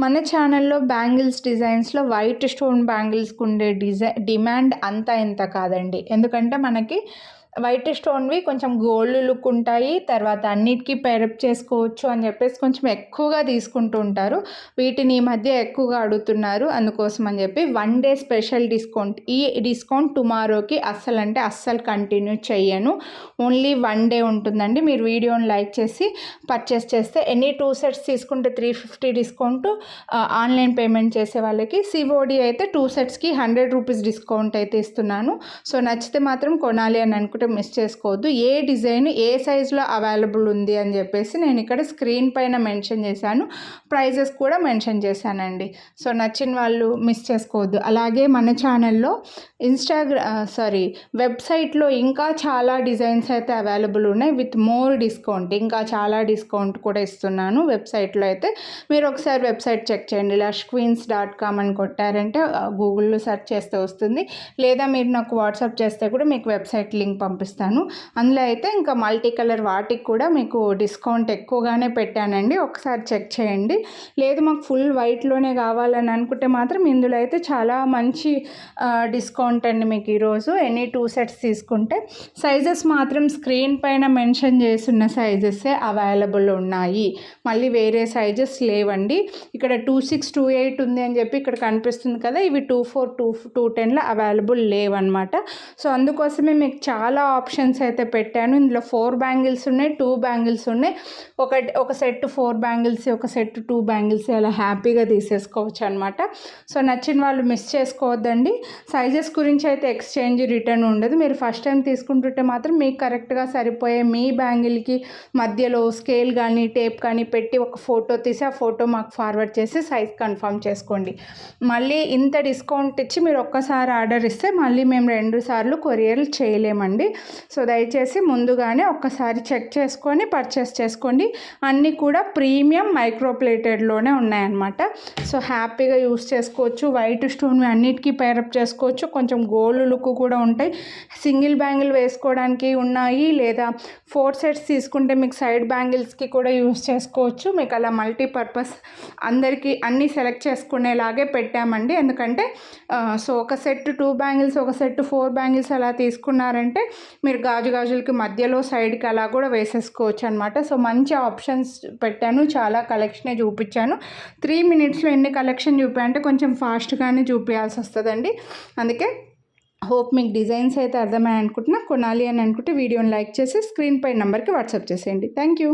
మన ఛానల్లో bangles డిజైన్స్లో white stone బ్యాంగిల్స్కి ఉండే డిమాండ్ అంతా ఇంత కాదండి. ఎందుకంటే మనకి వైట్ స్టోన్వి కొంచెం గోల్డ్ లుక్ ఉంటాయి, తర్వాత అన్నిటికీ పేరప్ చేసుకోవచ్చు అని చెప్పేసి కొంచెం ఎక్కువగా తీసుకుంటూ ఉంటారు. వీటిని ఈ మధ్య ఎక్కువగా అడుగుతున్నారు. అందుకోసం అని చెప్పి 1 డే స్పెషల్ డిస్కౌంట్. ఈ డిస్కౌంట్ టుమారోకి అస్సలు కంటిన్యూ చెయ్యను. ఓన్లీ 1 డే ఉంటుందండి. మీరు వీడియోని లైక్ చేసి పర్చేస్ చేస్తే ఎనీ 2 సెట్స్ తీసుకుంటే 350 డిస్కౌంట్. ఆన్లైన్ పేమెంట్ చేసే వాళ్ళకి సిఓడి అయితే 2 సెట్స్కి 100 రూపీస్ డిస్కౌంట్ అయితే ఇస్తున్నాను. సో నచ్చితే మాత్రం కొనాలి అని అనుకుంటే మిస్ చేసుకోవద్దు. ఏ డిజైన్ ఏ సైజులో అవైలబుల్ ఉంది అని చెప్పేసి నేను ఇక్కడ స్క్రీన్ పైన మెన్షన్ చేశాను, ప్రైజెస్ కూడా మెన్షన్ చేశానండి. సో నచ్చిన వాళ్ళు మిస్ చేసుకోవద్దు. అలాగే మన ఛానల్లో వెబ్సైట్లో ఇంకా చాలా డిజైన్స్ అయితే అవైలబుల్ ఉన్నాయి విత్ మోర్ డిస్కౌంట్. ఇంకా చాలా డిస్కౌంట్ కూడా ఇస్తున్నాను వెబ్సైట్లో అయితే. మీరు ఒకసారి వెబ్సైట్ చెక్ చేయండి. lushqueens.com అని కొట్టారంటే గూగుల్లో సెర్చ్ చేస్తే వస్తుంది. లేదా మీరు నాకు వాట్సాప్ చేస్తే కూడా మీకు వెబ్సైట్ లింక్ పంపిస్తాను. అందులో అయితే ఇంకా మల్టీ కలర్ వాటికి కూడా మీకు డిస్కౌంట్ ఎక్కువగానే పెట్టానండి. ఒకసారి చెక్ చేయండి. లేదు మాకు ఫుల్ వైట్లోనే కావాలని అనుకుంటే మాత్రం ఇందులో అయితే చాలా మంచి డిస్కౌంట్ అండి. మీకు ఈరోజు ఎనీ 2 సెట్స్ తీసుకుంటే సైజెస్ మాత్రం స్క్రీన్ పైన మెన్షన్ చేస్తున్న సైజెసే అవైలబుల్ ఉన్నాయి. మళ్ళీ వేరే సైజెస్ లేవండి. ఇక్కడ 26, 28 ఉంది అని చెప్పి ఇక్కడ కనిపిస్తుంది కదా, ఇవి 24, 210లో అవైలబుల్ లేవన్నమాట. సో అందుకోసమే మీకు చాలా ఆప్షన్స్ అయితే పెట్టాను. ఇందులో 4 బ్యాంగిల్స్ ఉన్నాయి, 2 బ్యాంగిల్స్ ఉన్నాయి. ఒక సెట్ 4 బ్యాంగిల్స్, ఒక సెట్ 2 బ్యాంగిల్స్ అలా హ్యాపీగా తీసేసుకోవచ్చు అనమాట. సో నచ్చిన వాళ్ళు మిస్ చేసుకోవద్దండి. సైజెస్ గురించి అయితే ఎక్స్చేంజ్ రిటర్న్ ఉండదు. మీరు ఫస్ట్ టైం తీసుకుంటుంటే మాత్రం మీకు కరెక్ట్గా సరిపోయే మీ బ్యాంగిల్కి మధ్యలో స్కేల్ కానీ టేప్ కానీ పెట్టి ఒక ఫోటో తీసి ఆ ఫోటో మాకు ఫార్వర్డ్ చేసి సైజ్ కన్ఫర్మ్ చేసుకోండి. మళ్ళీ ఇంత డిస్కౌంట్ ఇచ్చి మీరు ఒక్కసారి ఆర్డర్ ఇస్తే మళ్ళీ మేము 2 సార్లు కొరియర్ చేయలేమండి. సో దయచేసి ముందుగానే ఒక్కసారి చెక్ చేసుకొని పర్చేస్ చేసుకోండి. అన్నీ కూడా ప్రీమియం మైక్రోప్లేటెడ్లోనే ఉన్నాయన్నమాట. సో హ్యాపీగా యూస్ చేసుకోవచ్చు. వైట్ స్టోన్ అన్నిటికీ పేరప్ చేసుకోవచ్చు. కొంచెం గోల్డ్ లుక్ కూడా ఉంటాయి. సింగిల్ బ్యాంగిల్ వేసుకోవడానికి ఉన్నాయి, లేదా 4 సెట్స్ తీసుకుంటే మీకు సైడ్ బ్యాంగిల్స్కి కూడా యూస్ చేసుకోవచ్చు. మీకు అలా మల్టీపర్పస్ అందరికీ అన్నీ సెలెక్ట్ చేసుకునేలాగే పెట్టామండి. ఎందుకంటే సో ఒక సెట్ 2 బ్యాంగిల్స్, ఒక సెట్ 4 బ్యాంగిల్స్ అలా తీసుకున్నారంటే మీరు గాజులకి మధ్యలో సైడ్కి అలా కూడా వేసేసుకోవచ్చు అనమాట. సో మంచి ఆప్షన్స్ పెట్టాను. చాలా కలెక్షనే చూపించాను. 3 మినిట్స్లో ఎన్ని కలెక్షన్ చూపాయంటే కొంచెం ఫాస్ట్గానే చూపించాల్సి వస్తుందండి. అందుకే హోప్ మీకు డిజైన్స్ అయితే అర్థమయ్యాయి అనుకుంటున్నా. కొనాలి అని అనుకుంటే వీడియోని లైక్ చేసి స్క్రీన్ పై నెంబర్కి వాట్సాప్ చేసేయండి. Thank you.